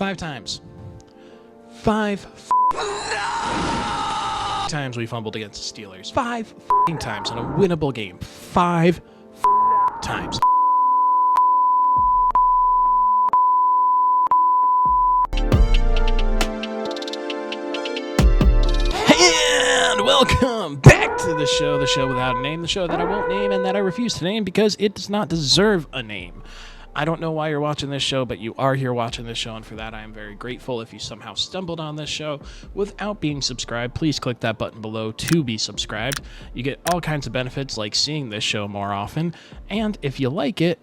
5 times. 5 times we fumbled against the Steelers. 5 times in a winnable game. 5 times. And welcome back to the show without a name, the show that I won't name and that I refuse to name because it does not deserve a name. I don't know why you're watching this show, but you are here watching this show, and for that I am very grateful. If you somehow stumbled on this show without being subscribed, please click that button below to be subscribed. You get all kinds of benefits like seeing this show more often, and if you like it,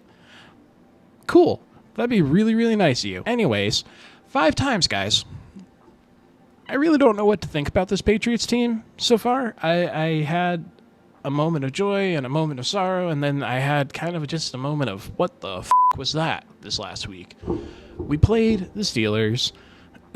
cool. That'd be really, really nice of you. Anyways, 5 times, guys. I really don't know what to think about this Patriots team so far. I had a moment of joy and a moment of sorrow, and then I had kind of just a moment of what the f*** was that this last week. We played the Steelers,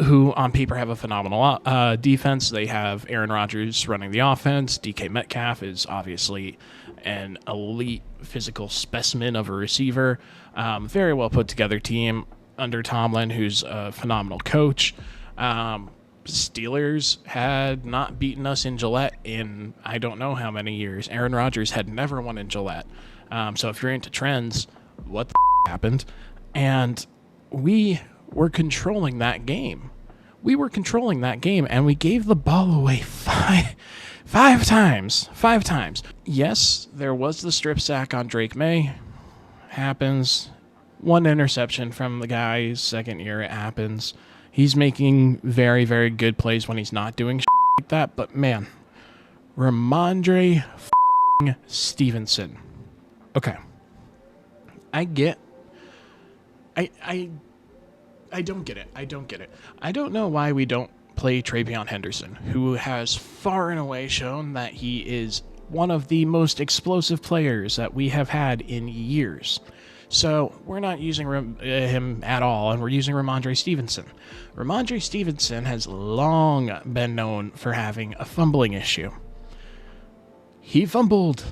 who on paper have a phenomenal defense. They have Aaron Rodgers running the offense. DK Metcalf is obviously an elite physical specimen of a receiver. Very well put together team under Tomlin, who's a phenomenal coach. Steelers had not beaten us in Gillette in I don't know how many years. Aaron Rodgers had never won in Gillette. So if you're into trends, what the happened? And we were controlling that game. And we gave the ball away five times. Yes, there was the strip sack on Drake May. Happens. 1 interception from the guy's second year. It happens. He's making very, very good plays when he's not doing shit like that. But, man, Ramondre Stevenson. Okay. I don't get it. I don't know why we don't play Travion Henderson, who has far and away shown that he is one of the most explosive players that we have had in years. So we're not using him at all, and we're using Ramondre Stevenson. Ramondre Stevenson has long been known for having a fumbling issue. He fumbled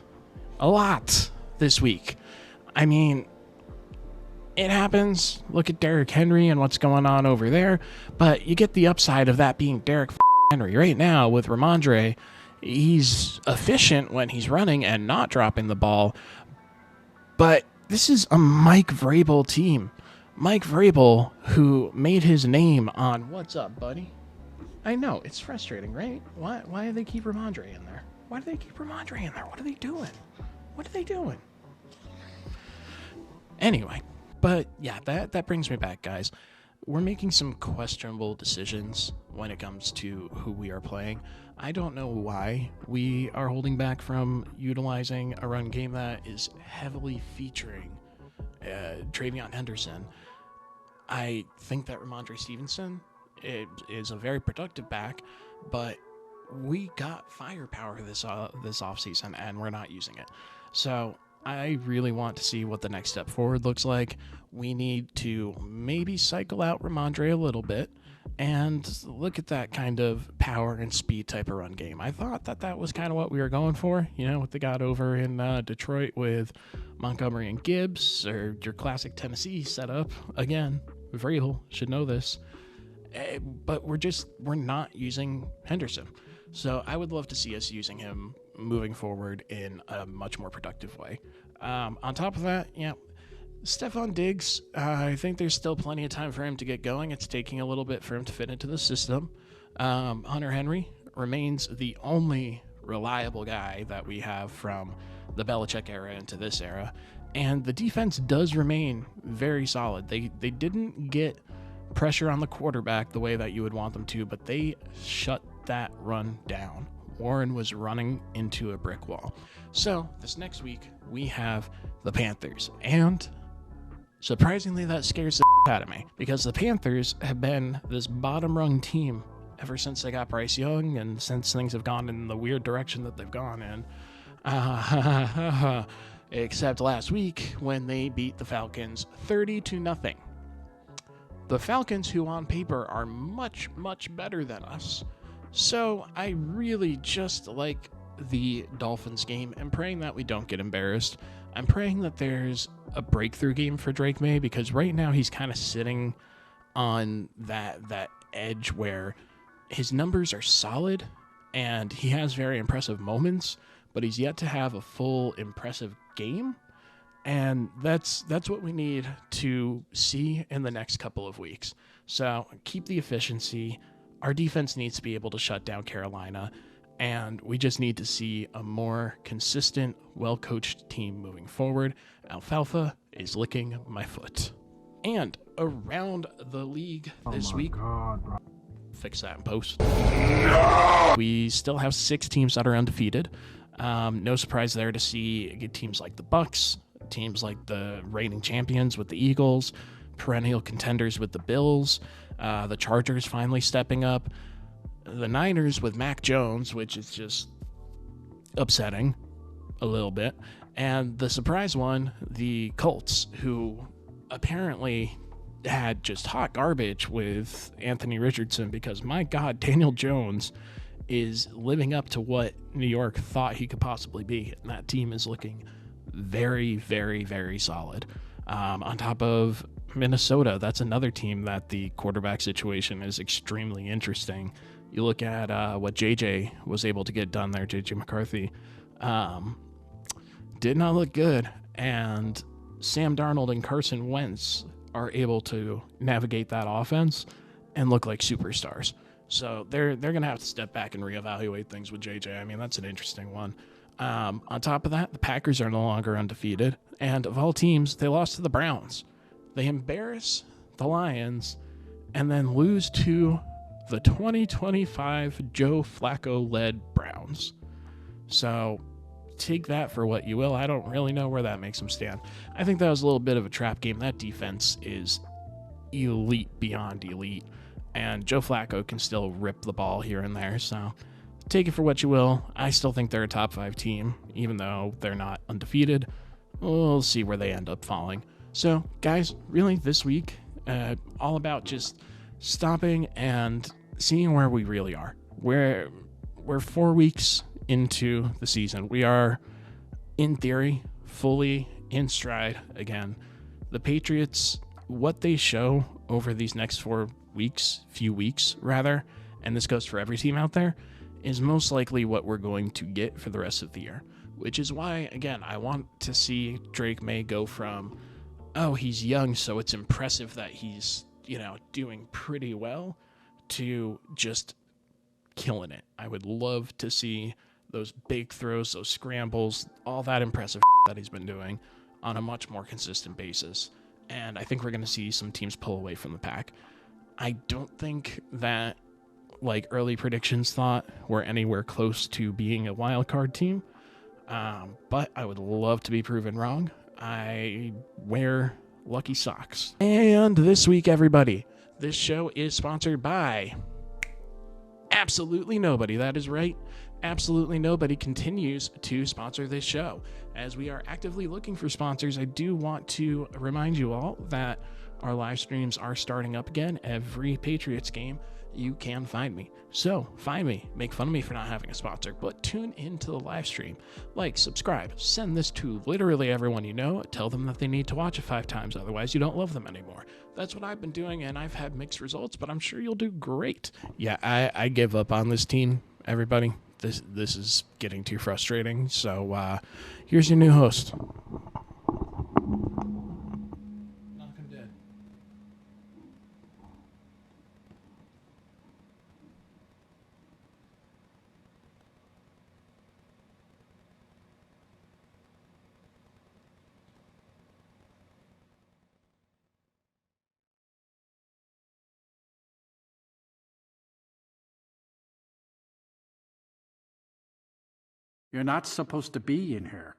a lot this week. I mean, it happens. Look at Derrick Henry and what's going on over there. But you get the upside of that being Derrick Henry. Right now with Ramondre, he's efficient when he's running and not dropping the ball. But this is a Mike Vrabel team. Mike Vrabel, who made his name on... What's up, buddy? I know, it's frustrating, right? Why do they keep Ramondre in there? What are they doing? Anyway, but yeah, that brings me back, guys. We're making some questionable decisions when it comes to who we are playing. I don't know why we are holding back from utilizing a run game that is heavily featuring Travion Henderson. I think that Ramondre Stevenson is a very productive back, but we got firepower this offseason, and we're not using it. So I really want to see what the next step forward looks like. We need to maybe cycle out Ramondre a little bit and look at that kind of power and speed type of run game. I thought that was kind of what we were going for, with the guy over in Detroit with Montgomery and Gibbs, or your classic Tennessee setup. Again, Vrabel should know this. But we're not using Henderson. So I would love to see us using him moving forward in a much more productive way. On top of that, Stephon Diggs, I think there's still plenty of time for him to get going. It's taking a little bit for him to fit into the system. Hunter Henry remains the only reliable guy that we have from the Belichick era into this era. And the defense does remain very solid. They didn't get pressure on the quarterback the way that you would want them to, but they shut that run down. Warren was running into a brick wall. So this next week, we have the Panthers. And surprisingly, that scares the out of me, because the Panthers have been this bottom-rung team ever since they got Bryce Young and since things have gone in the weird direction that they've gone in. Except last week when they beat the Falcons 30-0. The Falcons, who on paper are much, much better than us. So I really just like the Dolphins game and praying that we don't get embarrassed. I'm praying that there's a breakthrough game for Drake May, because right now he's kind of sitting on that edge where his numbers are solid and he has very impressive moments, but he's yet to have a full impressive game. And that's what we need to see in the next couple of weeks. So keep the efficiency. Our defense needs to be able to shut down Carolina, and we just need to see a more consistent, well-coached team moving forward. Alfalfa is licking my foot. And around the league this week, fix that in post. We still have 6 teams that are undefeated. No surprise there to see teams like the Bucks, teams like the reigning champions with the Eagles, perennial contenders with the Bills, the Chargers finally stepping up, the Niners with Mac Jones, which is just upsetting a little bit, and the surprise one, the Colts, who apparently had just hot garbage with Anthony Richardson, because my God, Daniel Jones is living up to what New York thought he could possibly be, and that team is looking very, very, very solid. On top of Minnesota, that's another team that the quarterback situation is extremely interesting. You look at what JJ was able to get done there, JJ McCarthy, did not look good, and Sam Darnold and Carson Wentz are able to navigate that offense and look like superstars. So they're going to have to step back and reevaluate things with JJ. I mean, that's an interesting one. On top of that, the Packers are no longer undefeated, and of all teams, they lost to the Browns. They embarrass the Lions and then lose to the 2025 Joe Flacco-led Browns. So take that for what you will. I don't really know where that makes them stand. I think that was a little bit of a trap game. That defense is elite beyond elite, and Joe Flacco can still rip the ball here and there, so take it for what you will. I still think they're a top 5 team, even though they're not undefeated. We'll see where they end up falling. So, guys, really this week, all about just stopping and seeing where we really are. We're 4 weeks into the season. We are, in theory, fully in stride again. The Patriots, what they show over these next few weeks, and this goes for every team out there, is most likely what we're going to get for the rest of the year. Which is why, again, I want to see Drake May go from, oh, he's young, so it's impressive that he's, doing pretty well, to just killing it. I would love to see those big throws, those scrambles, all that impressive that he's been doing on a much more consistent basis. And I think we're going to see some teams pull away from the pack. I don't think that, like early predictions thought, we're anywhere close to being a wild card team. But I would love to be proven wrong. I wear lucky socks. And this week, everybody, this show is sponsored by absolutely nobody. That is right. Absolutely nobody continues to sponsor this show. As we are actively looking for sponsors, I do want to remind you all that our live streams are starting up again. Every Patriots game, you can find me. So find me, make fun of me for not having a sponsor, but tune into the live stream. Like, subscribe, send this to literally everyone you know. Tell them that they need to watch it 5 times, otherwise you don't love them anymore. That's what I've been doing, and I've had mixed results, but I'm sure you'll do great. Yeah, I give up on this team, everybody. This is getting too frustrating. So here's your new host. Knock him dead. You're not supposed to be in here.